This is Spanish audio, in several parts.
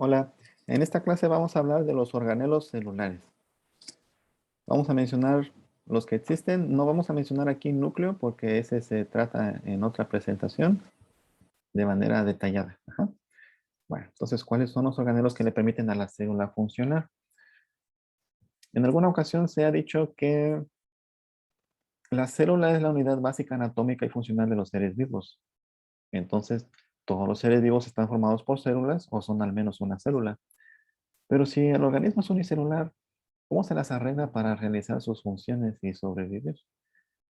Hola, en esta clase vamos a hablar de los organelos celulares. Vamos a mencionar los que existen. No vamos a mencionar aquí núcleo porque ese se trata en otra presentación de manera detallada. Ajá. Bueno, entonces, ¿cuáles son los organelos que le permiten a la célula funcionar? En alguna ocasión se ha dicho que la célula es la unidad básica anatómica y funcional de los seres vivos. Entonces, todos los seres vivos están formados por células o son al menos una célula. Pero si el organismo es unicelular, ¿cómo se las arregla para realizar sus funciones y sobrevivir?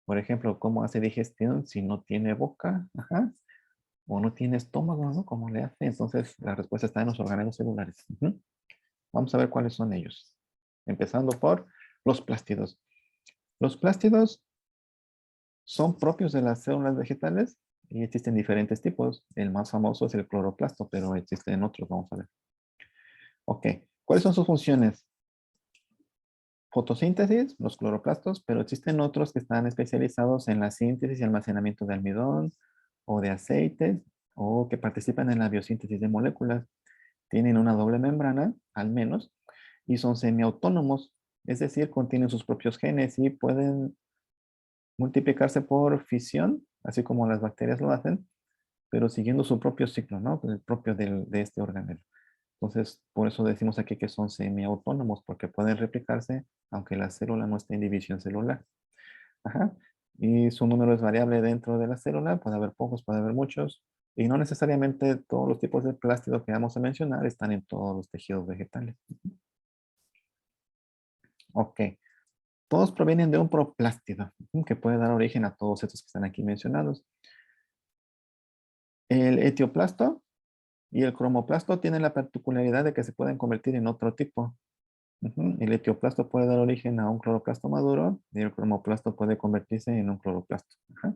Por ejemplo, ¿cómo hace digestión si no tiene boca? Ajá. O no tiene estómago, ¿no? ¿Cómo le hace? Entonces, la respuesta está en los organelos celulares. Ujú. Vamos a ver cuáles son ellos. Empezando por los plástidos. Los plástidos son propios de las células vegetales y existen diferentes tipos. El más famoso es el cloroplasto, pero existen otros. Vamos a ver. Ok. ¿Cuáles son sus funciones? Fotosíntesis, los cloroplastos, pero existen otros que están especializados en la síntesis y almacenamiento de almidón o de aceites o que participan en la biosíntesis de moléculas. Tienen una doble membrana, al menos, y son semiautónomos, es decir, contienen sus propios genes y pueden multiplicarse por fisión, así como las bacterias lo hacen, pero siguiendo su propio ciclo, ¿no? El propio de este organelo. Entonces, por eso decimos aquí que son semiautónomos, porque pueden replicarse aunque la célula no esté en división celular. Ajá. Y su número es variable dentro de la célula, puede haber pocos, puede haber muchos, y no necesariamente todos los tipos de plástido que vamos a mencionar están en todos los tejidos vegetales. Ok. Todos provienen de un proplástido, que puede dar origen a todos estos que están aquí mencionados. El etioplasto y el cromoplasto tienen la particularidad de que se pueden convertir en otro tipo. El etioplasto puede dar origen a un cloroplasto maduro y el cromoplasto puede convertirse en un cloroplasto. Ajá.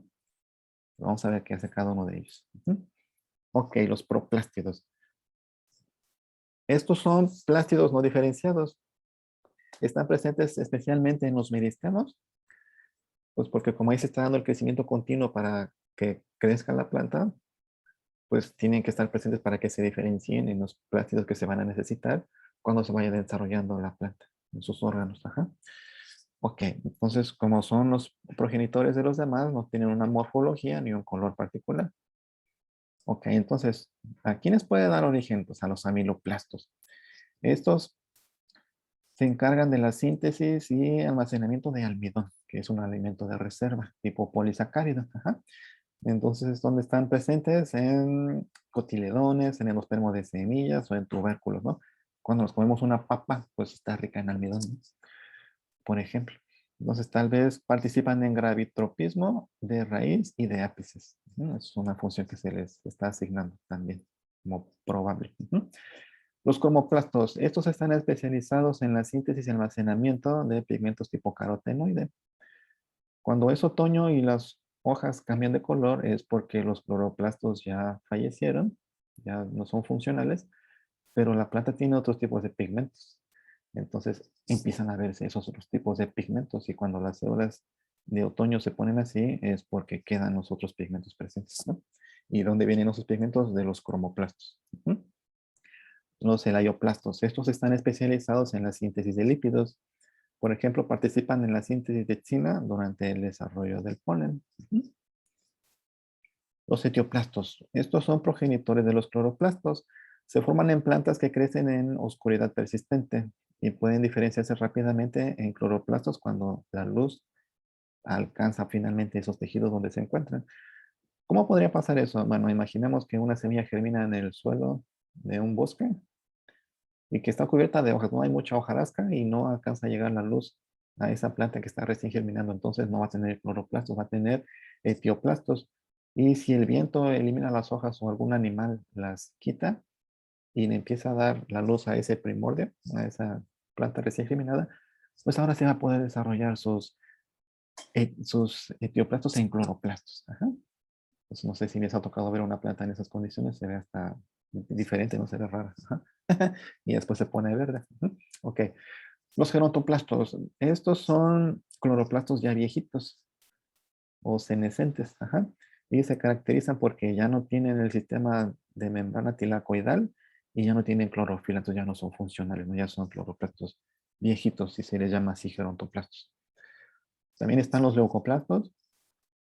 Vamos a ver qué hace cada uno de ellos. Ok, los proplástidos. Estos son plástidos no diferenciados. Están presentes especialmente en los meristelos, pues porque como ahí se está dando el crecimiento continuo para que crezca la planta, pues tienen que estar presentes para que se diferencien en los plástidos que se van a necesitar cuando se vaya desarrollando la planta en sus órganos. Ajá. Ok, entonces como son los progenitores de los demás, no tienen una morfología ni un color particular. Ok, entonces, ¿a quiénes puede dar origen? Pues a los amiloplastos. Estos se encargan de la síntesis y almacenamiento de almidón, que es un alimento de reserva, tipo polisacárido. Ajá. Entonces, ¿dónde están presentes? En cotiledones, en el endospermo de semillas o en tubérculos, ¿no? Cuando nos comemos una papa, pues está rica en almidón, ¿no? Por ejemplo. Entonces, tal vez participan en gravitropismo de raíz y de ápices. Es una función que se les está asignando también, como probable. Los cromoplastos, estos están especializados en la síntesis y almacenamiento de pigmentos tipo carotenoide. Cuando es otoño y las hojas cambian de color es porque los cloroplastos ya fallecieron, ya no son funcionales, pero la planta tiene otros tipos de pigmentos. Entonces empiezan a verse esos otros tipos de pigmentos y cuando las células de otoño se ponen así es porque quedan los otros pigmentos presentes, ¿no? ¿Y dónde vienen esos pigmentos? De los cromoplastos. Los elagioplastos, estos están especializados en la síntesis de lípidos. Por ejemplo, participan en la síntesis de enzima durante el desarrollo del polen. Los etioplastos, estos son progenitores de los cloroplastos. Se forman en plantas que crecen en oscuridad persistente y pueden diferenciarse rápidamente en cloroplastos cuando la luz alcanza finalmente esos tejidos donde se encuentran. ¿Cómo podría pasar eso? Bueno, imaginemos que una semilla germina en el suelo de un bosque y que está cubierta de hojas. No hay mucha hojarasca y no alcanza a llegar la luz a esa planta que está recién germinando. Entonces no va a tener cloroplastos, va a tener etioplastos. Y si el viento elimina las hojas o algún animal las quita y le empieza a dar la luz a ese primordio, a esa planta recién germinada, pues ahora se va a poder desarrollar sus etioplastos en cloroplastos. Ajá. Pues no sé si les ha tocado ver una planta en esas condiciones, se ve hasta diferente, no se ve rara. Ajá. Y después se pone verde. Ok. Los gerontoplastos, estos son cloroplastos ya viejitos o senescentes. Ajá. Y se caracterizan porque ya no tienen el sistema de membrana tilacoidal y ya no tienen clorofila, entonces ya no son funcionales, ¿no? Ya son cloroplastos viejitos y se les llama así gerontoplastos. También están los leucoplastos.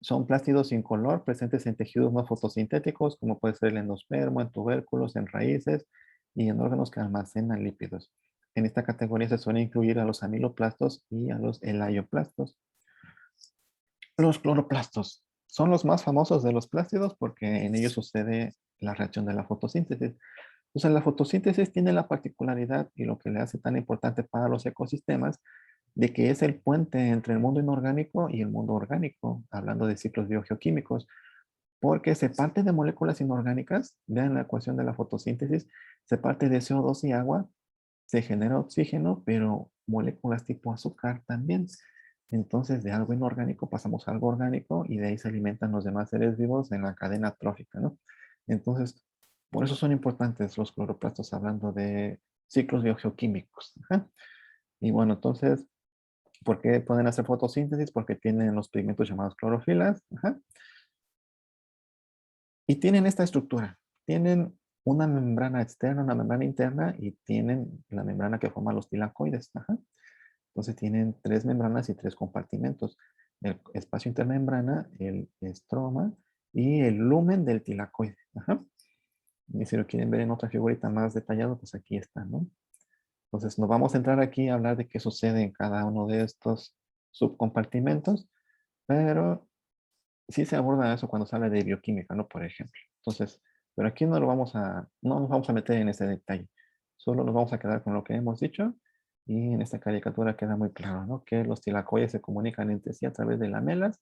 Son plástidos incolor presentes en tejidos no fotosintéticos, como puede ser el endospermo, en tubérculos, en raíces y en órganos que almacenan lípidos. En esta categoría se suele incluir a los amiloplastos y a los elaioplastos. Los cloroplastos son los más famosos de los plástidos porque en ellos sucede la reacción de la fotosíntesis. Entonces, la fotosíntesis tiene la particularidad y lo que le hace tan importante para los ecosistemas de que es el puente entre el mundo inorgánico y el mundo orgánico, hablando de ciclos biogeoquímicos, porque se parte de moléculas inorgánicas, vean la ecuación de la fotosíntesis, se parte de CO2 y agua, se genera oxígeno, pero moléculas tipo azúcar también. Entonces, de algo inorgánico pasamos a algo orgánico y de ahí se alimentan los demás seres vivos en la cadena trófica, ¿no? Entonces, por eso son importantes los cloroplastos hablando de ciclos biogeoquímicos. Ajá. Y bueno, entonces, ¿por qué pueden hacer fotosíntesis? Porque tienen los pigmentos llamados clorofilas. Ajá. Y tienen esta estructura. Tienen una membrana externa, una membrana interna y tienen la membrana que forma los tilacoides. Ajá. Entonces tienen tres membranas y tres compartimentos. El espacio intermembrana, el estroma y el lumen del tilacoide. Ajá. Y si lo quieren ver en otra figurita más detallado, pues aquí está, ¿no? Entonces nos vamos a entrar aquí a hablar de qué sucede en cada uno de estos subcompartimentos, pero sí se aborda eso cuando se habla de bioquímica, ¿no? Por ejemplo. Entonces, pero aquí no nos vamos a meter en ese detalle. Solo nos vamos a quedar con lo que hemos dicho y en esta caricatura queda muy claro, ¿no? Que los tilacoides se comunican entre sí a través de lamelas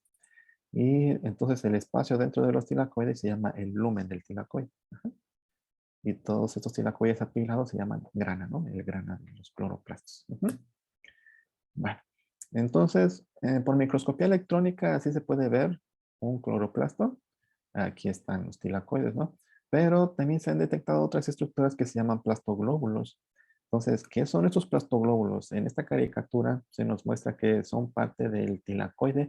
y entonces el espacio dentro de los tilacoides se llama el lumen del tilacoide. Ajá. Y todos estos tilacoides apilados se llaman grana, ¿no? El grana de los cloroplastos. Ujú. Bueno, entonces, por microscopía electrónica así se puede ver un cloroplasto. Aquí están los tilacoides, ¿no? Pero también se han detectado otras estructuras que se llaman plastoglóbulos. Entonces, ¿qué son estos plastoglóbulos? En esta caricatura se nos muestra que son parte del tilacoide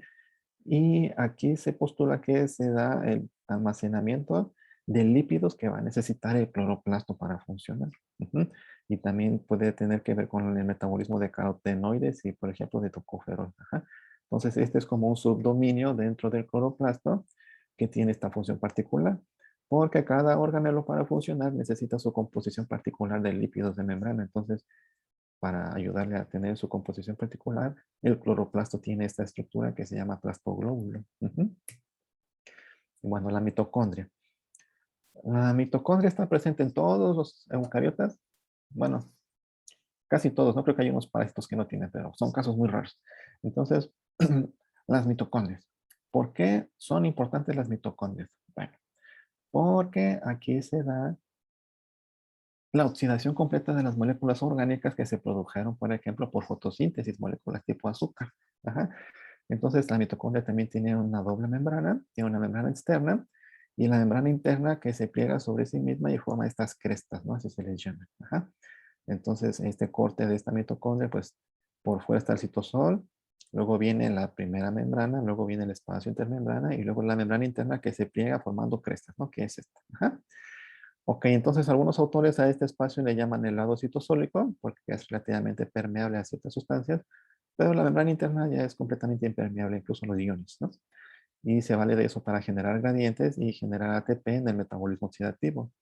y aquí se postula que se da el almacenamiento de lípidos que va a necesitar el cloroplasto para funcionar. Ujú. Y también puede tener que ver con el metabolismo de carotenoides y, por ejemplo, de tocóferol. Ajá. Entonces, este es como un subdominio dentro del cloroplasto que tiene esta función particular, porque cada organelo para funcionar necesita su composición particular de lípidos de membrana. Entonces, para ayudarle a tener su composición particular, el cloroplasto tiene esta estructura que se llama plastoglóbulo. Ujú. Bueno, la mitocondria. La mitocondria está presente en todos los eucariotas. Bueno, casi todos. No creo que hay unos parásitos que no tienen, pero son casos muy raros. Entonces, las mitocondrias. ¿Por qué son importantes las mitocondrias? Bueno, porque aquí se da la oxidación completa de las moléculas orgánicas que se produjeron, por ejemplo, por fotosíntesis, moléculas tipo azúcar. Ajá. Entonces, la mitocondria también tiene una doble membrana, tiene una membrana externa y la membrana interna que se pliega sobre sí misma y forma estas crestas, ¿no? Así se les llama. Ajá. Entonces, este corte de esta mitocondria, pues, por fuera está el citosol, luego viene la primera membrana, luego viene el espacio intermembrana y luego la membrana interna que se pliega formando crestas, ¿no? Que es esta. Ajá. Ok, entonces algunos autores a este espacio le llaman el lado citosólico porque es relativamente permeable a ciertas sustancias, pero la membrana interna ya es completamente impermeable, incluso a los iones, ¿no? Y se vale de eso para generar gradientes y generar ATP en el metabolismo oxidativo.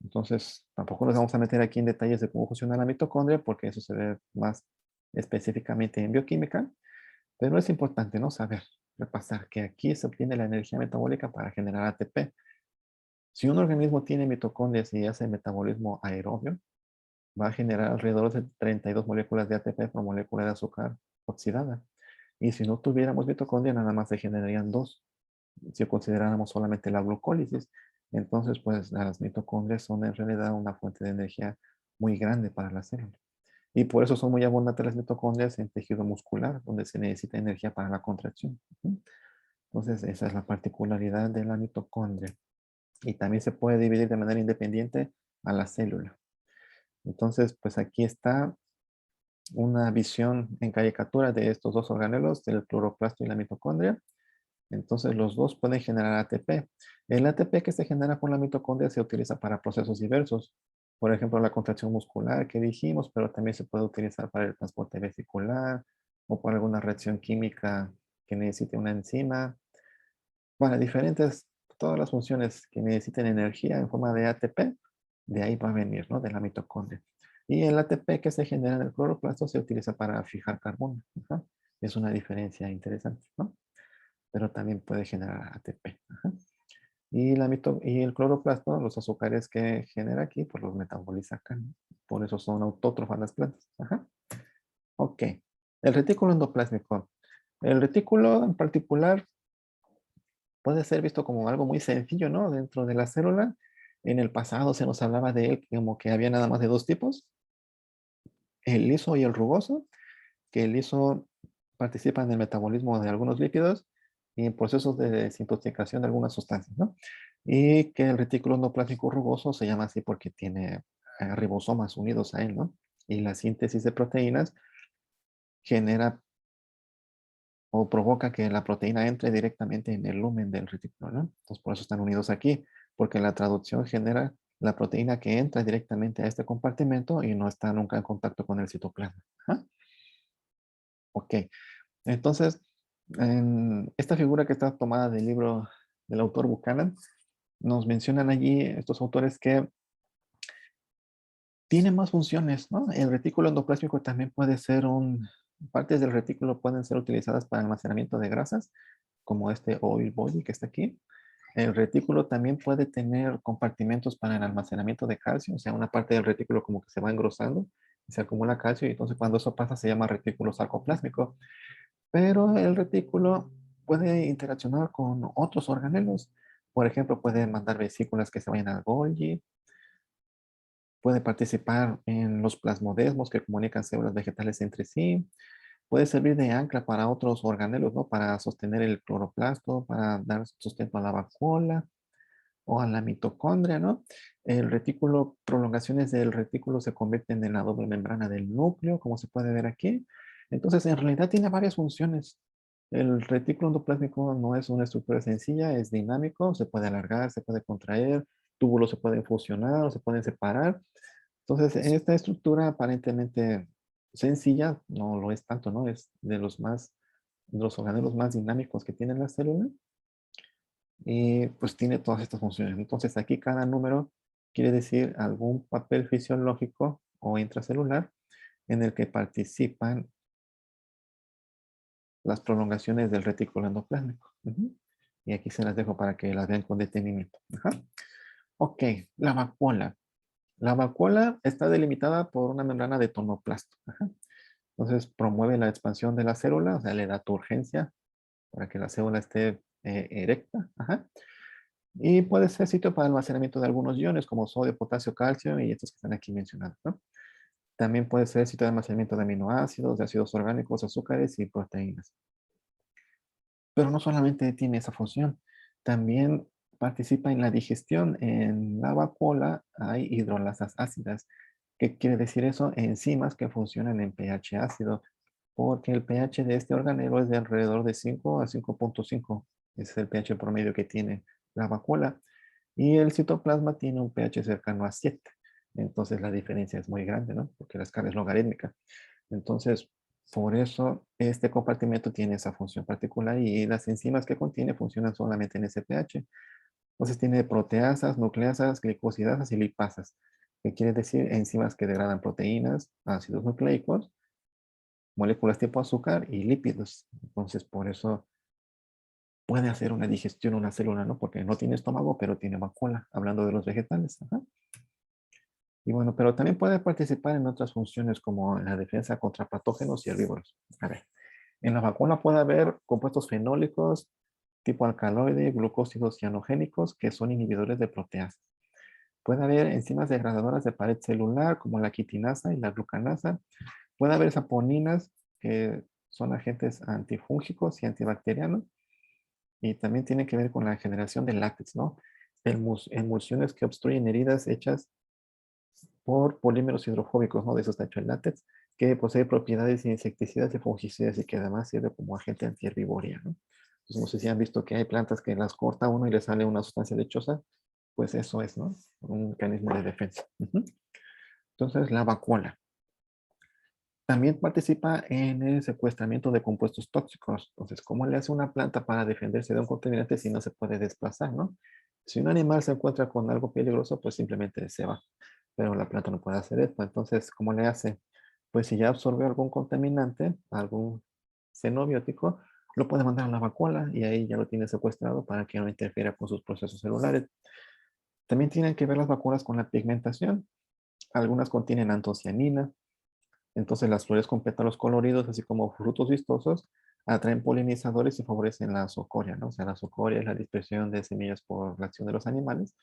Entonces, tampoco nos vamos a meter aquí en detalles de cómo funciona la mitocondria porque eso se ve más específicamente en bioquímica, pero es importante, ¿no? Saber, repasar que aquí se obtiene la energía metabólica para generar ATP. Si un organismo tiene mitocondrias y hace metabolismo aerobio, va a generar alrededor de 32 moléculas de ATP por molécula de azúcar oxidada. Y si no tuviéramos mitocondria, nada más se generarían dos. Si consideráramos solamente la glucólisis, entonces pues las mitocondrias son en realidad una fuente de energía muy grande para la célula. Y por eso son muy abundantes las mitocondrias en tejido muscular, donde se necesita energía para la contracción. Entonces esa es la particularidad de la mitocondria. Y también se puede dividir de manera independiente a la célula. Entonces, pues aquí está una visión en caricatura de estos dos organelos, del cloroplasto y la mitocondria. Entonces, los dos pueden generar ATP. El ATP que se genera por la mitocondria se utiliza para procesos diversos. Por ejemplo, la contracción muscular que dijimos, pero también se puede utilizar para el transporte vesicular o por alguna reacción química que necesite una enzima. Para todas las funciones que necesiten energía en forma de ATP, de ahí va a venir, ¿no? De la mitocondria. Y el ATP que se genera en el cloroplasto se utiliza para fijar carbono. Ajá. Es una diferencia interesante, ¿no? Pero también puede generar ATP. Ajá. Y el cloroplasto, los azúcares que genera aquí, pues los metaboliza acá, ¿no? Por eso son autótrofas las plantas. Ajá. Ok. El retículo endoplásmico. El retículo en particular puede ser visto como algo muy sencillo, ¿no? Dentro de la célula. En el pasado se nos hablaba de él como que había nada más de dos tipos, el liso y el rugoso, que el liso participa en el metabolismo de algunos lípidos y en procesos de desintoxicación de algunas sustancias, ¿no? Y que el retículo endoplasmático rugoso se llama así porque tiene ribosomas unidos a él, ¿no? Y la síntesis de proteínas genera o provoca que la proteína entre directamente en el lumen del retículo, ¿no? Entonces, por eso están unidos aquí, porque la traducción genera la proteína que entra directamente a este compartimento y no está nunca en contacto con el citoplasma. ¿Ah? Ok, entonces, en esta figura que está tomada del libro del autor Buchanan, nos mencionan allí estos autores que tiene más funciones, ¿no? El retículo endoplásmico también puede ser partes del retículo pueden ser utilizadas para almacenamiento de grasas, como este oil body que está aquí. El retículo también puede tener compartimentos para el almacenamiento de calcio, o sea, una parte del retículo como que se va engrosando y se acumula calcio, y entonces cuando eso pasa se llama retículo sarcoplásmico. Pero el retículo puede interaccionar con otros organelos. Por ejemplo, puede mandar vesículas que se vayan al Golgi, puede participar en los plasmodesmos que comunican células vegetales entre sí, puede servir de ancla para otros organelos, ¿no? Para sostener el cloroplasto, para dar sustento a la vacuola o a la mitocondria, ¿no? El retículo, prolongaciones del retículo se convierten en la doble membrana del núcleo, como se puede ver aquí. Entonces, en realidad tiene varias funciones. El retículo endoplásmico no es una estructura sencilla, es dinámico, se puede alargar, se puede contraer, túbulos se pueden fusionar o se pueden separar. Entonces, esta estructura aparentemente sencilla no lo es tanto, ¿no? Es de los organelos más dinámicos que tiene la célula y pues tiene todas estas funciones. Entonces, aquí cada número quiere decir algún papel fisiológico o intracelular en el que participan las prolongaciones del retículo endoplásmico. Ujú. Y aquí se las dejo para que las vean con detenimiento. Ajá. Ok, la vacuola. La vacuola está delimitada por una membrana de tonoplasto. Ajá. Entonces promueve la expansión de la célula, o sea, le da turgencia para que la célula esté erecta. Ajá. Y puede ser sitio para almacenamiento de algunos iones como sodio, potasio, calcio y estos que están aquí mencionados, ¿no? También puede ser sitio de almacenamiento de aminoácidos, de ácidos orgánicos, azúcares y proteínas. Pero no solamente tiene esa función, también participa en la digestión. En la vacuola hay hidrolasas ácidas. ¿Qué quiere decir eso? Enzimas que funcionan en pH ácido, porque el pH de este organelo es de alrededor de 5 a 5.5. Ese es el pH promedio que tiene la vacuola. Y el citoplasma tiene un pH cercano a 7. Entonces la diferencia es muy grande, ¿no? Porque la escala es logarítmica. Entonces, por eso este compartimento tiene esa función particular y las enzimas que contiene funcionan solamente en ese pH. Entonces tiene proteasas, nucleasas, glicosidasas y lipasas, que quiere decir enzimas que degradan proteínas, ácidos nucleicos, moléculas tipo azúcar y lípidos. Entonces por eso puede hacer una digestión una célula, ¿no? Porque no tiene estómago, pero tiene vacuola, hablando de los vegetales. Ajá. Y bueno, pero también puede participar en otras funciones como en la defensa contra patógenos y herbívoros. A ver, en la vacuna puede haber compuestos fenólicos tipo alcaloide, glucósidos cianogénicos que son inhibidores de proteasas. Puede haber enzimas degradadoras de pared celular como la quitinasa y la glucanasa. Puede haber saponinas que son agentes antifúngicos y antibacterianos. Y también tiene que ver con la generación de látex, ¿no? Emulsiones que obstruyen heridas hechas por polímeros hidrofóbicos, ¿no? De eso está hecho el látex, que posee propiedades insecticidas y fungicidas y que además sirve como agente antiherbivoria, ¿no? Entonces, no sé si han visto que hay plantas que las corta uno y le sale una sustancia lechosa, pues eso es, ¿no? Un mecanismo de defensa. Ujú. Entonces, la vacuola también participa en el secuestramiento de compuestos tóxicos. Entonces, ¿cómo le hace una planta para defenderse de un contaminante si no se puede desplazar, ¿no? Si un animal se encuentra con algo peligroso, pues simplemente se va. Pero la planta no puede hacer esto. Entonces, ¿cómo le hace? Pues si ya absorbe algún contaminante, algún xenobiótico, lo puede mandar a la vacuola y ahí ya lo tiene secuestrado para que no interfiera con sus procesos celulares. También tienen que ver las vacuolas con la pigmentación. Algunas contienen antocianina, entonces las flores con pétalos coloridos, así como frutos vistosos, atraen polinizadores y favorecen la zoocoria, ¿no? O sea, la zoocoria es la dispersión de semillas por la acción de los animales.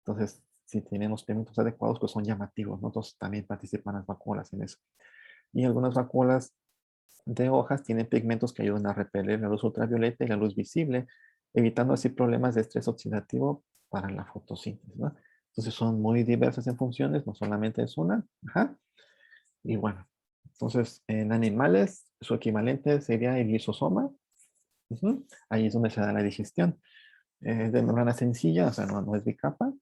Entonces, si tenemos pigmentos adecuados, pues son llamativos, ¿no? Entonces también participan las vacuolas en eso. Y algunas vacuolas de hojas tienen pigmentos que ayudan a repeler la luz ultravioleta y la luz visible, evitando así problemas de estrés oxidativo para la fotosíntesis, ¿no? Entonces son muy diversas en funciones, no solamente es una. Ajá. Y bueno, entonces en animales su equivalente sería el lisosoma. Ujú. Ahí es donde se da la digestión. Es de membrana sencilla, o sea, no es bicapa,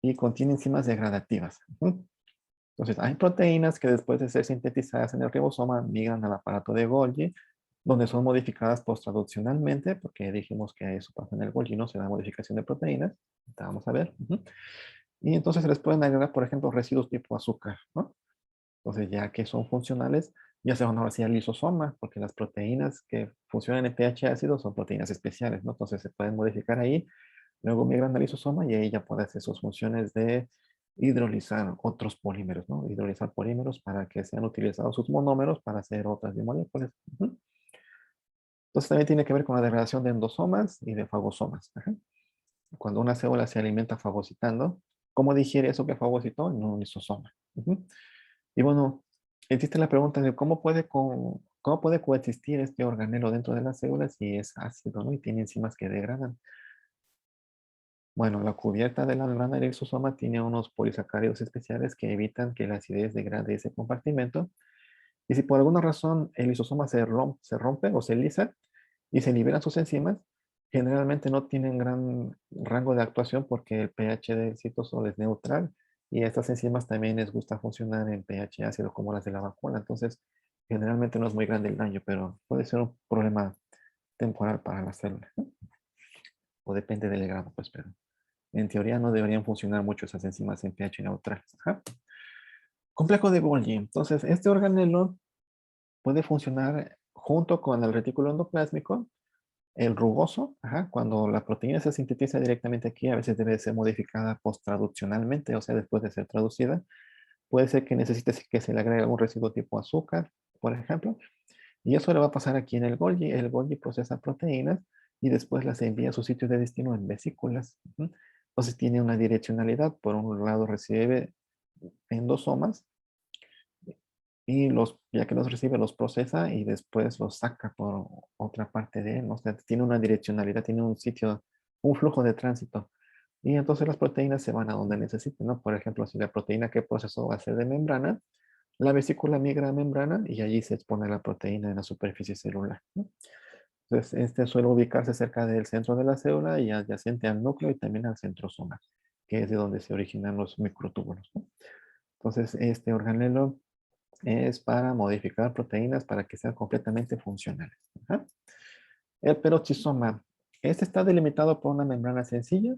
y contiene enzimas degradativas. Ujú. Entonces, hay proteínas que después de ser sintetizadas en el ribosoma migran al aparato de Golgi, donde son modificadas posttraduccionalmente, porque dijimos que eso pasa en el Golgi, no se da modificación de proteínas. Ahorita vamos a ver. Ujú. Y entonces se les pueden agregar, por ejemplo, residuos tipo azúcar, ¿no? Entonces, ya que son funcionales, ya se van ahora sí al lisosoma, porque las proteínas que funcionan en pH ácido son proteínas especiales, ¿no? Entonces se pueden modificar ahí, luego migran al lisosoma y ahí ya puede hacer sus funciones de hidrolizar otros polímeros, ¿no? Hidrolizar polímeros para que sean utilizados sus monómeros para hacer otras biomoléculas. Ujú. Entonces también tiene que ver con la degradación de endosomas y de fagosomas. Ajá. Cuando una célula se alimenta fagocitando, ¿cómo digiere eso que fagocitó? En un lisosoma. Ujú. Y bueno, existe la pregunta de cómo puede coexistir este organelo dentro de las células si es ácido, ¿no? Y tiene enzimas que degradan. Bueno, la cubierta de la membrana del lisosoma tiene unos polisacáridos especiales que evitan que la acidez degrade ese compartimento. Y si por alguna razón el lisosoma se rompe o se lisa y se liberan sus enzimas, generalmente no tienen gran rango de actuación porque el pH del citosol es neutral y a estas enzimas también les gusta funcionar en pH ácido como las de la vacuna. Entonces, generalmente no es muy grande el daño, pero puede ser un problema temporal para la célula, ¿no? O depende del grado, pues, pero en teoría no deberían funcionar mucho esas enzimas en pH neutral. Ajá. Complejo de Golgi. Entonces, este organelo puede funcionar junto con el retículo endoplásmico, el rugoso, ajá, cuando la proteína se sintetiza directamente aquí, a veces debe ser modificada posttraduccionalmente, o sea, después de ser traducida. Puede ser que necesite que se le agregue algún residuo tipo azúcar, por ejemplo, y eso le va a pasar aquí en el Golgi. El Golgi procesa proteínas y después las envía a su sitio de destino en vesículas. Ujú. Entonces tiene una direccionalidad. Por un lado recibe endosomas y ya que los recibe, los procesa y después los saca por otra parte de él, ¿no? O sea, tiene una direccionalidad, tiene un sitio, un flujo de tránsito. Y entonces las proteínas se van a donde necesiten, ¿no? Por ejemplo, si la proteína que procesó va a ser de membrana, la vesícula migra a membrana y allí se expone la proteína en la superficie celular, ¿no? Entonces, este suele ubicarse cerca del centro de la célula y adyacente al núcleo y también al centrosoma, que es de donde se originan los microtúbulos, ¿no? Entonces, este organelo es para modificar proteínas para que sean completamente funcionales. Ajá. El peroxisoma. Este está delimitado por una membrana sencilla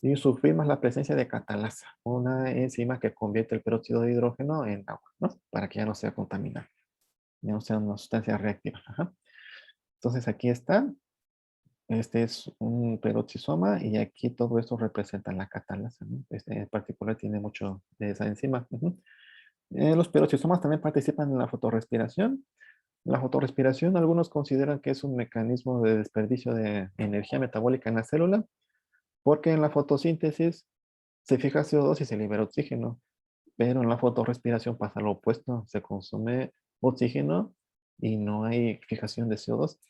y sufrimos la presencia de catalasa, una enzima que convierte el peróxido de hidrógeno en agua, ¿no? Para que ya no sea contaminado, ya no sea una sustancia reactiva. Ajá. Entonces aquí está. Este es un peroxisoma y aquí todo esto representa la catalasa, ¿no? Este en particular tiene mucho de esa enzima. Ujú. Los peroxisomas también participan en la fotorrespiración. La fotorrespiración, algunos consideran que es un mecanismo de desperdicio de energía metabólica en la célula, porque en la fotosíntesis se fija CO2 y se libera oxígeno, pero en la fotorrespiración pasa lo opuesto, se consume oxígeno y no hay fijación de CO2.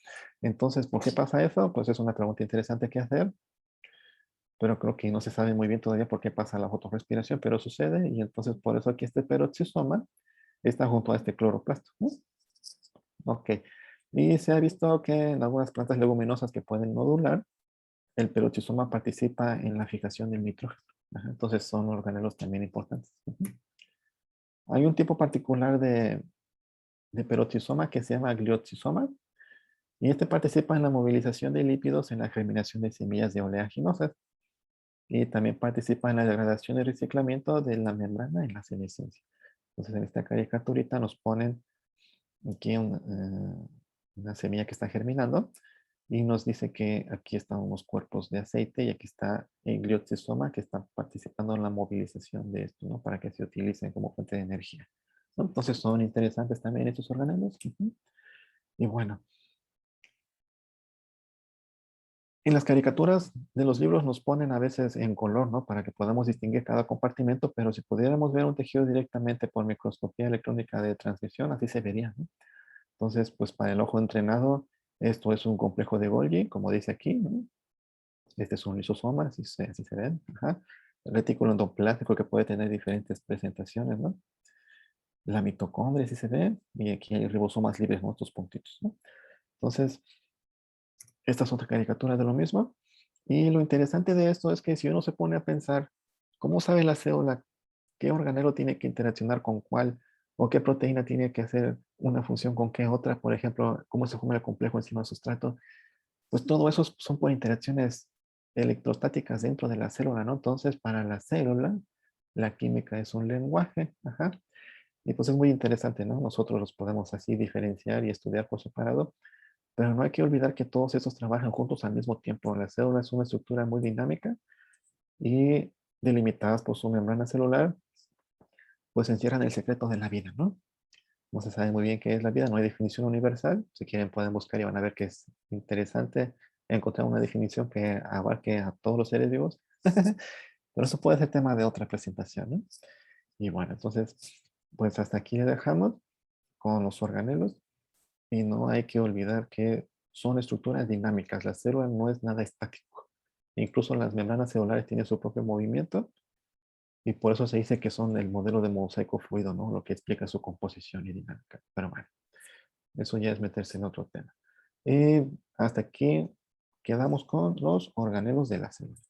Entonces, ¿por qué pasa eso? Pues es una pregunta interesante que hacer, pero creo que no se sabe muy bien todavía por qué pasa la fotorrespiración, pero sucede y entonces por eso aquí este peroxisoma está junto a este cloroplasto, ¿no? Ok. Y se ha visto que en algunas plantas leguminosas que pueden nodular, el peroxisoma participa en la fijación del nitrógeno. Ajá, entonces son organelos también importantes. Hay un tipo particular de peroxisoma que se llama glioxisoma, y este participa en la movilización de lípidos en la germinación de semillas de oleaginosas, y también participa en la degradación y reciclamiento de la membrana en la senescencia. Entonces en esta caricaturita nos ponen aquí una semilla que está germinando, y nos dice que aquí están unos cuerpos de aceite y aquí está el glioxisoma que está participando en la movilización de esto, ¿no? Para que se utilicen como fuente de energía, ¿no? Entonces son interesantes también estos organelos. Y bueno, en las caricaturas de los libros nos ponen a veces en color, ¿no? Para que podamos distinguir cada compartimento, pero si pudiéramos ver un tejido directamente por microscopía electrónica de transmisión, así se vería, ¿no? Entonces, pues para el ojo entrenado, esto es un complejo de Golgi, como dice aquí, ¿no? Este es un lisosoma, así se ven. Ajá. El retículo endoplástico que puede tener diferentes presentaciones, ¿no? La mitocondria, así se ve. Y aquí hay ribosomas libres, ¿no? Estos puntitos, ¿no? Entonces, esta es otra caricatura de lo mismo. Y lo interesante de esto es que si uno se pone a pensar, ¿cómo sabe la célula qué organelo tiene que interaccionar con cuál? ¿O qué proteína tiene que hacer una función con qué otra? Por ejemplo, cómo se forma el complejo encima del sustrato. Pues todo eso son por interacciones electrostáticas dentro de la célula, ¿no? Entonces, para la célula, la química es un lenguaje, ajá. Y pues es muy interesante, ¿no? Nosotros los podemos así diferenciar y estudiar por separado, pero no hay que olvidar que todos esos trabajan juntos al mismo tiempo. La célula es una estructura muy dinámica y delimitadas por su membrana celular, pues encierran el secreto de la vida, ¿no? No se sabe muy bien qué es la vida, no hay definición universal. Si quieren pueden buscar y van a ver que es interesante encontrar una definición que abarque a todos los seres vivos. Pero eso puede ser tema de otra presentación, ¿no? Y bueno, entonces, pues hasta aquí le dejamos con los organelos, y no hay que olvidar que son estructuras dinámicas. La célula no es nada estático. Incluso las membranas celulares tienen su propio movimiento, y por eso se dice que son el modelo de mosaico fluido, ¿no? Lo que explica su composición y dinámica. Pero bueno, eso ya es meterse en otro tema. Y hasta aquí quedamos con los organelos de la célula.